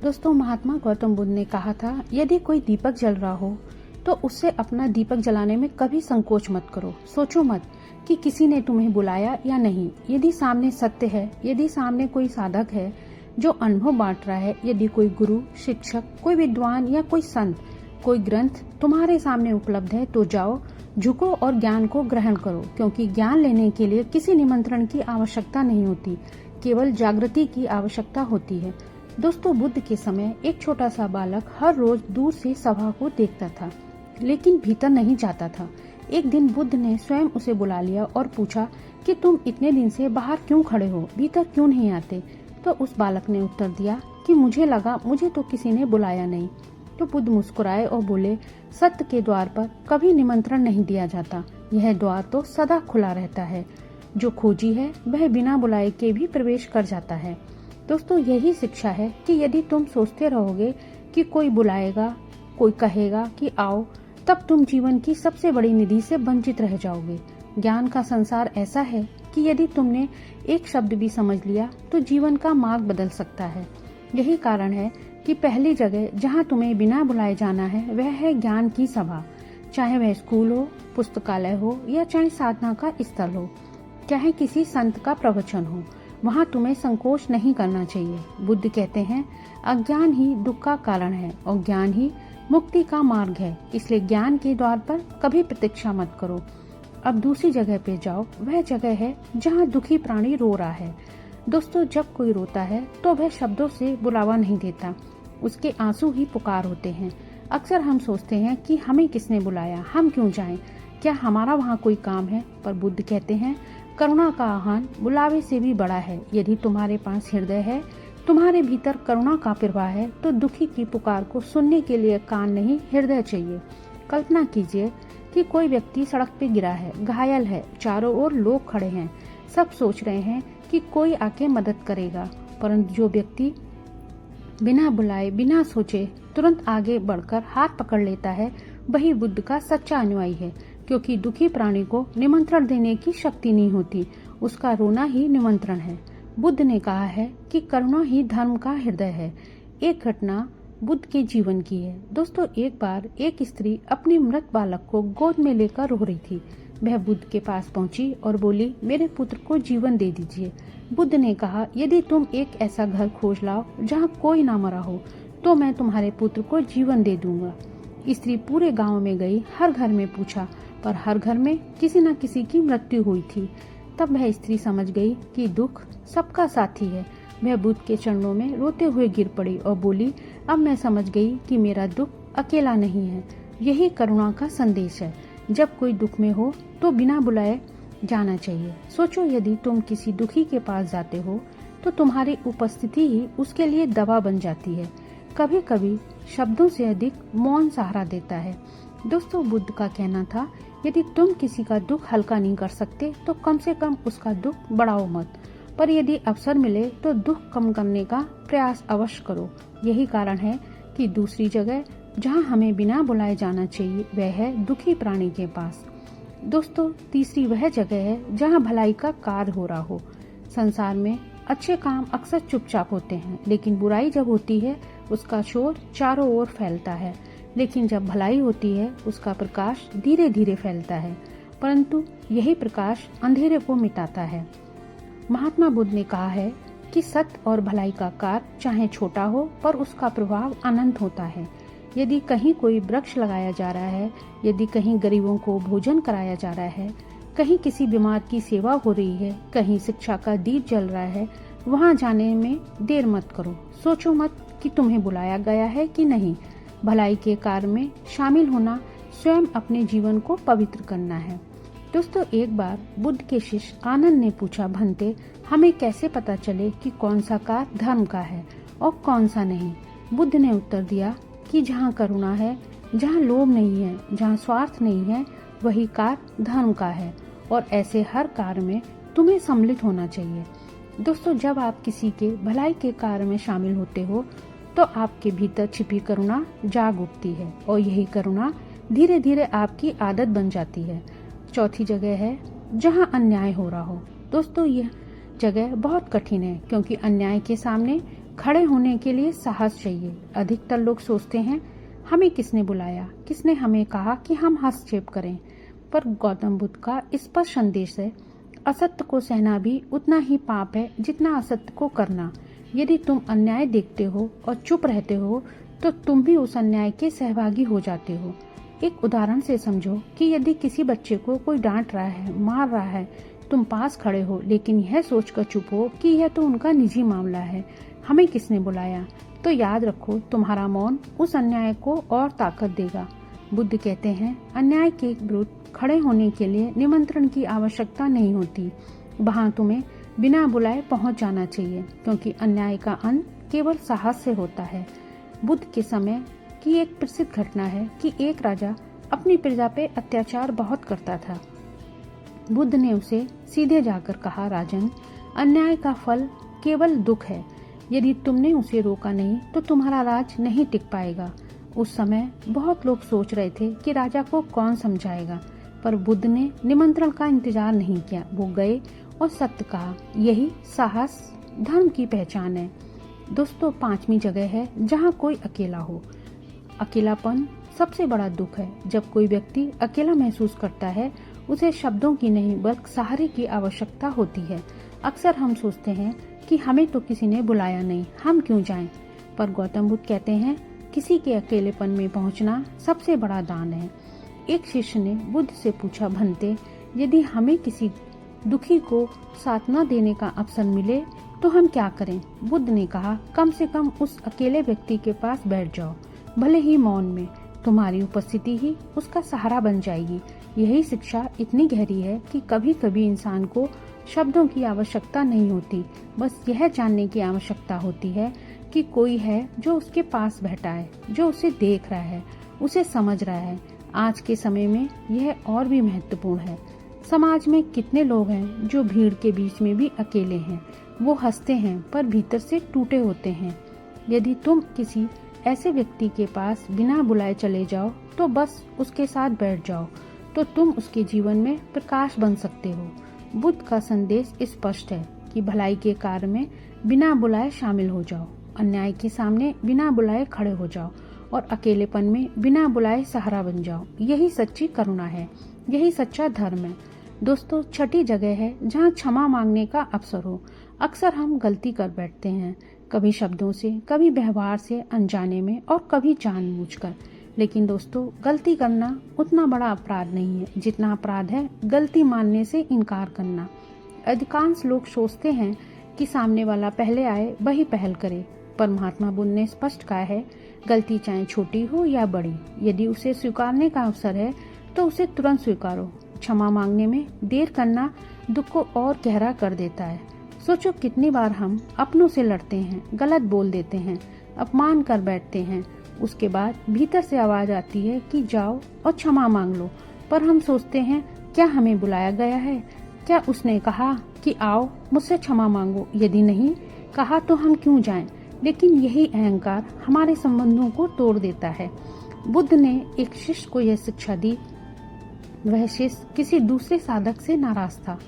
दोस्तों, महात्मा गौतम बुद्ध ने कहा था, यदि कोई दीपक जल रहा हो तो उससे अपना दीपक जलाने में कभी संकोच मत करो। सोचो मत कि किसी ने तुम्हें बुलाया या नहीं। यदि सामने सत्य है, यदि सामने कोई साधक है जो अनुभव बांट रहा है, यदि कोई गुरु, शिक्षक, कोई विद्वान या कोई संत, कोई ग्रंथ तुम्हारे सामने उपलब्ध है, तो जाओ, झुको और ज्ञान को ग्रहण करो। क्योंकि ज्ञान लेने के लिए किसी निमंत्रण की आवश्यकता नहीं होती, केवल जागृति की आवश्यकता होती है। दोस्तों, बुद्ध के समय एक छोटा सा बालक हर रोज दूर से सभा को देखता था, लेकिन भीतर नहीं जाता था। एक दिन बुद्ध ने स्वयं उसे बुला लिया और पूछा कि तुम इतने दिन से बाहर क्यों खड़े हो, भीतर क्यों नहीं आते? तो उस बालक ने उत्तर दिया कि मुझे लगा मुझे तो किसी ने बुलाया नहीं। तो बुद्ध मुस्कुराए और बोले, सत्य के द्वार पर कभी निमंत्रण नहीं दिया जाता, यह द्वार तो सदा खुला रहता है। जो खोजी है वह बिना बुलाए के भी प्रवेश कर जाता है। दोस्तों, यही शिक्षा है कि यदि तुम सोचते रहोगे कि कोई बुलाएगा, कोई कहेगा कि आओ, तब तुम जीवन की सबसे बड़ी निधि से वंचित रह जाओगे। ज्ञान का संसार ऐसा है कि यदि तुमने एक शब्द भी समझ लिया तो जीवन का मार्ग बदल सकता है। यही कारण है कि पहली जगह जहाँ तुम्हें बिना बुलाए जाना है वह है ज्ञान की सभा। चाहे वह स्कूल हो, पुस्तकालय हो या चाहे साधना का स्थल हो, चाहे किसी संत का प्रवचन हो, वहाँ तुम्हें संकोच नहीं करना चाहिए। बुद्ध कहते हैं, अज्ञान ही दुख का कारण है और ज्ञान ही मुक्ति का मार्ग है। इसलिए ज्ञान के द्वार पर कभी प्रतीक्षा मत करो। अब दूसरी जगह पे जाओ, वह जगह है जहाँ दुखी प्राणी रो रहा है। दोस्तों, जब कोई रोता है तो वह शब्दों से बुलावा नहीं देता, उसके आंसू ही पुकार होते हैं। अक्सर हम सोचते हैं कि हमें किसने बुलाया, हम क्यों जाएं, क्या हमारा वहाँ कोई काम है? पर बुद्ध कहते हैं, करुणा का आह्वान बुलावे से भी बड़ा है। यदि तुम्हारे पास हृदय है, तुम्हारे भीतर करुणा का प्रवाह है, तो दुखी की पुकार को सुनने के लिए कान नहीं, हृदय चाहिए। कल्पना कीजिए कि कोई व्यक्ति सड़क पे गिरा है, घायल है, चारों ओर लोग खड़े हैं, सब सोच रहे हैं कि कोई आके मदद करेगा, परंतु जो व्यक्ति बिना बुलाए, बिना सोचे तुरंत आगे बढ़कर हाथ पकड़ लेता है, वही बुद्ध का सच्चा अनुयायी है। क्योंकि दुखी प्राणी को निमंत्रण देने की शक्ति नहीं होती, उसका रोना ही निमंत्रण है। बुद्ध ने कहा है कि करुणा ही धर्म का हृदय है। एक घटना बुद्ध के जीवन की है। दोस्तों, एक बार एक स्त्री अपने मृत बालक को गोद में लेकर रो रही थी। वह बुद्ध के पास पहुंची और बोली, मेरे पुत्र को जीवन दे दीजिए। बुद्ध ने कहा, यदि तुम एक ऐसा घर खोज लाओ जहाँ कोई ना मरा हो, तो मैं तुम्हारे पुत्र को जीवन दे दूंगा। स्त्री पूरे गांव में गई, हर घर में पूछा, पर हर घर में किसी न किसी की मृत्यु हुई थी। तब वह स्त्री समझ गई कि दुख सबका साथी है। वह बुद्ध के चरणों में रोते हुए गिर पड़ी और बोली, अब मैं समझ गई कि मेरा दुख अकेला नहीं है। यही करुणा का संदेश है। जब कोई दुख में हो तो बिना बुलाए जाना चाहिए। सोचो, यदि तुम किसी दुखी के पास जाते हो तो तुम्हारी उपस्थिति ही उसके लिए दवा बन जाती है। कभी कभी शब्दों से अधिक मौन सहारा देता है। दोस्तों, बुद्ध का कहना था, यदि तुम किसी का दुख हल्का नहीं कर सकते तो कम से कम उसका दुख बढ़ाओ मत, पर यदि अवसर मिले तो दुख कम करने का प्रयास अवश्य करो। यही कारण है कि दूसरी जगह जहां हमें बिना बुलाए जाना चाहिए वह है दुखी प्राणी के पास। दोस्तों, तीसरी वह जगह है जहां भलाई का कार्य हो रहा हो। संसार में अच्छे काम अक्सर चुपचाप होते हैं, लेकिन बुराई जब होती है उसका शोर चारों ओर फैलता है। लेकिन जब भलाई होती है उसका प्रकाश धीरे धीरे फैलता है, परंतु यही प्रकाश अंधेरे को मिटाता है। महात्मा बुद्ध ने कहा है कि सत्य और भलाई का कार्य चाहे छोटा हो पर उसका प्रभाव अनंत होता है। यदि कहीं कोई वृक्ष लगाया जा रहा है, यदि कहीं गरीबों को भोजन कराया जा रहा है, कहीं किसी बीमार की सेवा हो रही है, कहीं शिक्षा का दीप जल रहा है, वहाँ जाने में देर मत करो। सोचो मत कि तुम्हें बुलाया गया है कि नहीं। भलाई के कार्य में शामिल होना स्वयं अपने जीवन को पवित्र करना है। दोस्तों, एक बार बुद्ध के शिष्य आनंद ने पूछा, भंते, हमें कैसे पता चले कि कौन सा कार्य धर्म का है और कौन सा नहीं? बुद्ध ने उत्तर दिया कि जहाँ करुणा है, जहाँ लोभ नहीं है, जहाँ स्वार्थ नहीं है, वही कार्य धर्म का है और ऐसे हर कार्य में तुम्हें सम्मिलित होना चाहिए। दोस्तों, जब आप किसी के भलाई के कार्य में शामिल होते हो तो आपके भीतर छिपी करुणा जाग उठती है और यही करुणा धीरे धीरे आपकी आदत बन जाती है। चौथी जगह है जहाँ अन्याय हो रहा हो। दोस्तों, यह जगह बहुत कठिन है क्योंकि अन्याय के सामने खड़े होने के लिए साहस चाहिए। अधिकतर लोग सोचते हैं हमें किसने बुलाया, किसने हमें कहा कि हम हस्तक्षेप करें। पर गौतम बुद्ध का स्पष्ट संदेश है, असत्य को सहना भी उतना ही पाप है जितना असत्य को करना। यदि तुम अन्याय देखते हो और चुप रहते हो तो तुम भी उस अन्याय के सहभागी हो जाते हो। एक उदाहरण से समझो कि यदि किसी बच्चे को कोई डांट रहा है, मार रहा है, तुम पास खड़े हो लेकिन यह सोचकर चुप हो कि यह तो उनका निजी मामला है, हमें किसने बुलाया, तो याद रखो तुम्हारा मौन उस अन्याय को और ताकत देगा। बुद्ध कहते हैं अन्याय के विरुद्ध खड़े होने के लिए निमंत्रण की आवश्यकता नहीं होती, वहां तुम्हें बिना बुलाए पहुंच जाना चाहिए, क्योंकि अन्याय का अंत केवल साहस से होता है। बुद्ध के समय की एक प्रसिद्ध घटना है कि एक राजा अपनी प्रजा पे अत्याचार बहुत करता था। बुद्ध ने उसे सीधे जाकर कहा, राजन, अन्याय का फल केवल दुख है। यदि तुमने उसे रोका नहीं तो तुम्हारा राज नहीं टिक पाएगा। उस समय बहुत लोग सोच रहे थे कि राजा को कौन समझाएगा, पर बुद्ध ने निमंत्रण का इंतजार नहीं किया। वो गए और सत्य कहा। यही साहस धर्म की पहचान है। दोस्तों, 5वीं जगह है जहाँ कोई अकेला हो। अकेलापन सबसे बड़ा दुख है। जब कोई व्यक्ति अकेला महसूस करता है उसे शब्दों की नहीं बल्कि सहारे की आवश्यकता होती है। अक्सर हम सोचते हैं कि हमें तो किसी ने बुलाया नहीं, हम क्यों जाएं? पर गौतम बुद्ध कहते हैं किसी के अकेलेपन में पहुंचना सबसे बड़ा दान है। एक शिष्य ने बुद्ध से पूछा, भंते, यदि हमें किसी दुखी को सांत्वना देने का अवसर मिले तो हम क्या करें? बुद्ध ने कहा, कम से कम उस अकेले व्यक्ति के पास बैठ जाओ, भले ही मौन में। तुम्हारी उपस्थिति ही उसका सहारा बन जाएगी। यही शिक्षा इतनी गहरी है कि कभी कभी इंसान को शब्दों की आवश्यकता नहीं होती, बस यह जानने की आवश्यकता होती है कि कोई है जो उसके पास बैठा है, जो उसे देख रहा है, उसे समझ रहा है। आज के समय में यह और भी महत्वपूर्ण है। समाज में कितने लोग हैं जो भीड़ के बीच में भी अकेले हैं। वो हंसते हैं पर भीतर से टूटे होते हैं। यदि तुम किसी ऐसे व्यक्ति के पास बिना बुलाए चले जाओ तो बस उसके साथ बैठ जाओ, तो तुम उसके जीवन में प्रकाश बन सकते हो। बुद्ध का संदेश स्पष्ट है कि भलाई के कार्य में बिना बुलाए शामिल हो जाओ, अन्याय के सामने बिना बुलाए खड़े हो जाओ और अकेलेपन में बिना बुलाए सहारा बन जाओ। यही सच्ची करुणा है, यही सच्चा धर्म है। दोस्तों, 6ठी जगह है जहाँ क्षमा मांगने का अवसर हो। अक्सर हम गलती कर बैठते हैं, कभी शब्दों से, कभी व्यवहार से, अनजाने में और कभी जानबूझकर। लेकिन दोस्तों, गलती करना उतना बड़ा अपराध नहीं है जितना अपराध है गलती मानने से इनकार करना। अधिकांश लोग सोचते हैं कि सामने वाला पहले आए वही पहल करे, पर महात्मा बुद्ध ने स्पष्ट कहा है, गलती चाहे छोटी हो या बड़ी, यदि उसे स्वीकारने का अवसर है तो उसे तुरंत स्वीकारो। क्षमा मांगने में देर करना दुख को और गहरा कर देता है। सोचो कितनी बार हम अपनों से लड़ते हैं, गलत बोल देते हैं, अपमान कर बैठते हैं, उसके बाद भीतर से आवाज आती है कि जाओ और क्षमा मांग लो, पर हम सोचते हैं क्या हमें बुलाया गया है? क्या उसने कहा कि आओ मुझसे क्षमा मांगो? यदि नहीं कहा तो हम क्यों जाएं? लेकिन यही अहंकार हमारे संबंधों को तोड़ देता है। बुद्ध ने एक शिष्य को यह शिक्षा दी। वह शिष्य किसी दूसरे साधक से नाराज था।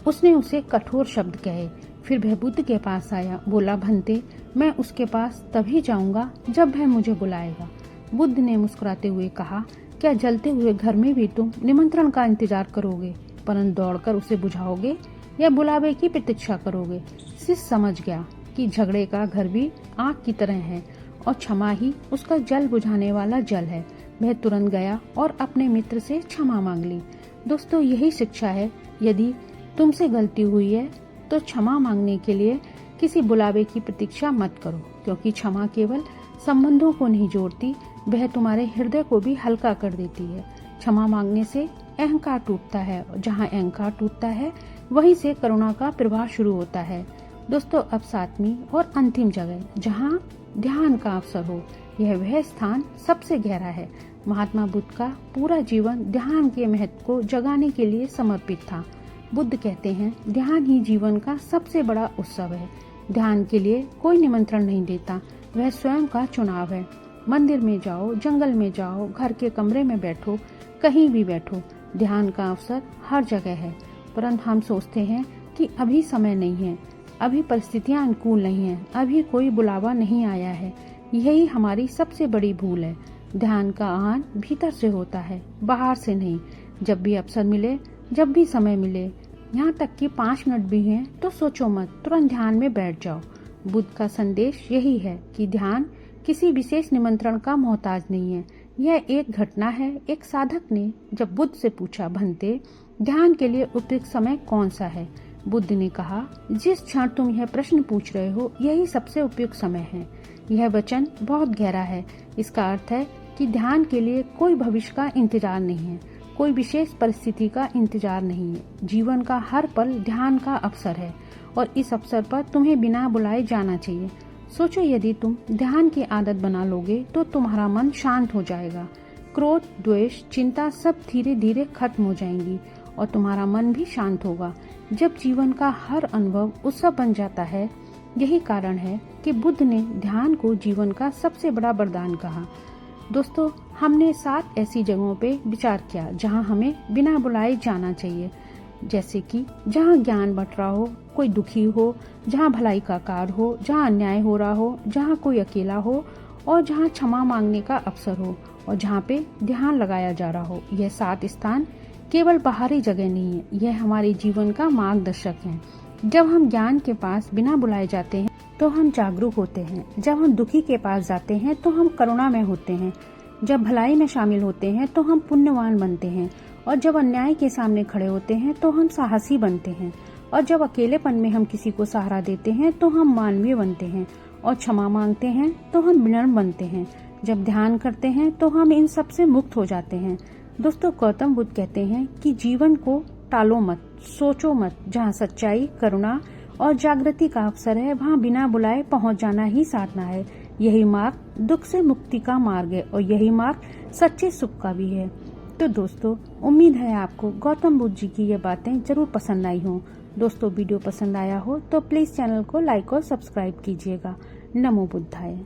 उसने उसे कठोर शब्द कहे। फिर वह बुद्ध के पास आया, बोला, भंते, मैं उसके पास तभी जाऊंगा जब वह मुझे बुलाएगा। बुद्ध ने मुस्कुराते हुए कहा, क्या जलते हुए घर में भी तुम निमंत्रण का इंतजार करोगे, परंतु दौड़कर उसे बुझाओगे या बुलावे की प्रतीक्षा करोगे? शिष्य समझ गया कि झगड़े का घर भी आग की तरह है और क्षमा ही उसका जल बुझाने वाला जल है। वह तुरंत गया और अपने मित्र से क्षमा मांग ली। दोस्तों, यही शिक्षा है। यदि तुमसे गलती हुई है तो क्षमा मांगने के लिए किसी बुलावे की प्रतीक्षा मत करो, क्योंकि क्षमा केवल संबंधों को नहीं जोड़ती, वह तुम्हारे हृदय को भी हल्का कर देती है। क्षमा मांगने से अहंकार टूटता है और जहाँ अहंकार टूटता है वहीं से करुणा का प्रवाह शुरू होता है। दोस्तों, अब 7वीं और अंतिम जगह जहाँ ध्यान का अवसर हो, यह वह स्थान सबसे गहरा है। महात्मा बुद्ध का पूरा जीवन ध्यान के महत्व को जगाने के लिए समर्पित था। बुद्ध कहते हैं, ध्यान ही जीवन का सबसे बड़ा उत्सव है। ध्यान के लिए कोई निमंत्रण नहीं देता, वह स्वयं का चुनाव है। मंदिर में जाओ, जंगल में जाओ, घर के कमरे में बैठो, कहीं भी बैठो, ध्यान का अवसर हर जगह है। परंतु हम सोचते हैं कि अभी समय नहीं है, अभी परिस्थितियां अनुकूल नहीं हैं, अभी कोई बुलावा नहीं आया है। यही हमारी सबसे बड़ी भूल है। ध्यान का आह्वान भीतर से होता है, बाहर से नहीं। जब भी अवसर मिले, जब भी समय मिले, यहाँ तक कि 5 मिनट भी हैं तो सोचो मत, तुरंत ध्यान में बैठ जाओ। बुद्ध का संदेश यही है कि ध्यान किसी विशेष निमंत्रण का मोहताज नहीं है। यह एक घटना है। एक साधक ने जब बुद्ध से पूछा, भंते, ध्यान के लिए उपयुक्त समय कौन सा है? बुद्ध ने कहा, जिस क्षण तुम यह प्रश्न पूछ रहे हो यही सबसे उपयुक्त समय है। यह वचन बहुत गहरा है। इसका अर्थ है कि ध्यान के लिए कोई भविष्य का इंतजार नहीं है, कोई विशेष परिस्थिति का इंतजार नहीं है। जीवन का हर पल ध्यान का अवसर है और इस अवसर पर तुम्हें बिना बुलाए जाना चाहिए। सोचो, यदि तुम ध्यान की आदत बना लोगे तो तुम्हारा मन शांत हो जाएगा। क्रोध, द्वेष, चिंता सब धीरे धीरे खत्म हो जाएंगी और तुम्हारा मन भी शांत होगा। जब जीवन का हर अनुभव उत्सव बन जाता है, यही कारण है कि बुद्ध ने ध्यान को जीवन का सबसे बड़ा वरदान कहा। दोस्तों, हमने 7 ऐसी जगहों पे विचार किया जहां हमें बिना बुलाए जाना चाहिए, जैसे कि जहां ज्ञान बंट रहा हो, कोई दुखी हो, जहां भलाई का कार्य हो, जहां अन्याय हो रहा हो, जहां कोई अकेला हो और जहां क्षमा मांगने का अवसर हो और जहां पे ध्यान लगाया जा रहा हो। यह 7 स्थान केवल बाहरी जगह नहीं है, यह हमारे जीवन का मार्गदर्शक है। जब हम ज्ञान के पास बिना बुलाए जाते हैं तो हम जागरूक होते हैं। जब हम दुखी के पास जाते हैं तो हम करुणा में होते हैं। जब भलाई में शामिल होते हैं तो हम पुण्यवान बनते हैं और जब अन्याय के सामने खड़े होते हैं तो हम साहसी बनते हैं और जब अकेलेपन में हम किसी को सहारा देते हैं तो हम मानवीय बनते हैं और क्षमा मांगते हैं तो हम विनम्र बनते हैं। जब ध्यान करते हैं तो हम इन सब से मुक्त हो जाते हैं। दोस्तों, गौतम बुद्ध कहते हैं कि जीवन को टालो मत, सोचो मत। जहाँ सच्चाई, करुणा और जागृति का अवसर है, वहाँ बिना बुलाए पहुँच जाना ही साधना है। यही मार्ग दुख से मुक्ति का मार्ग है और यही मार्ग सच्चे सुख का भी है। तो दोस्तों, उम्मीद है आपको गौतम बुद्ध जी की ये बातें जरूर पसंद आई हों। दोस्तों, वीडियो पसंद आया हो तो प्लीज चैनल को लाइक और सब्सक्राइब कीजिएगा। नमो बुद्धाय।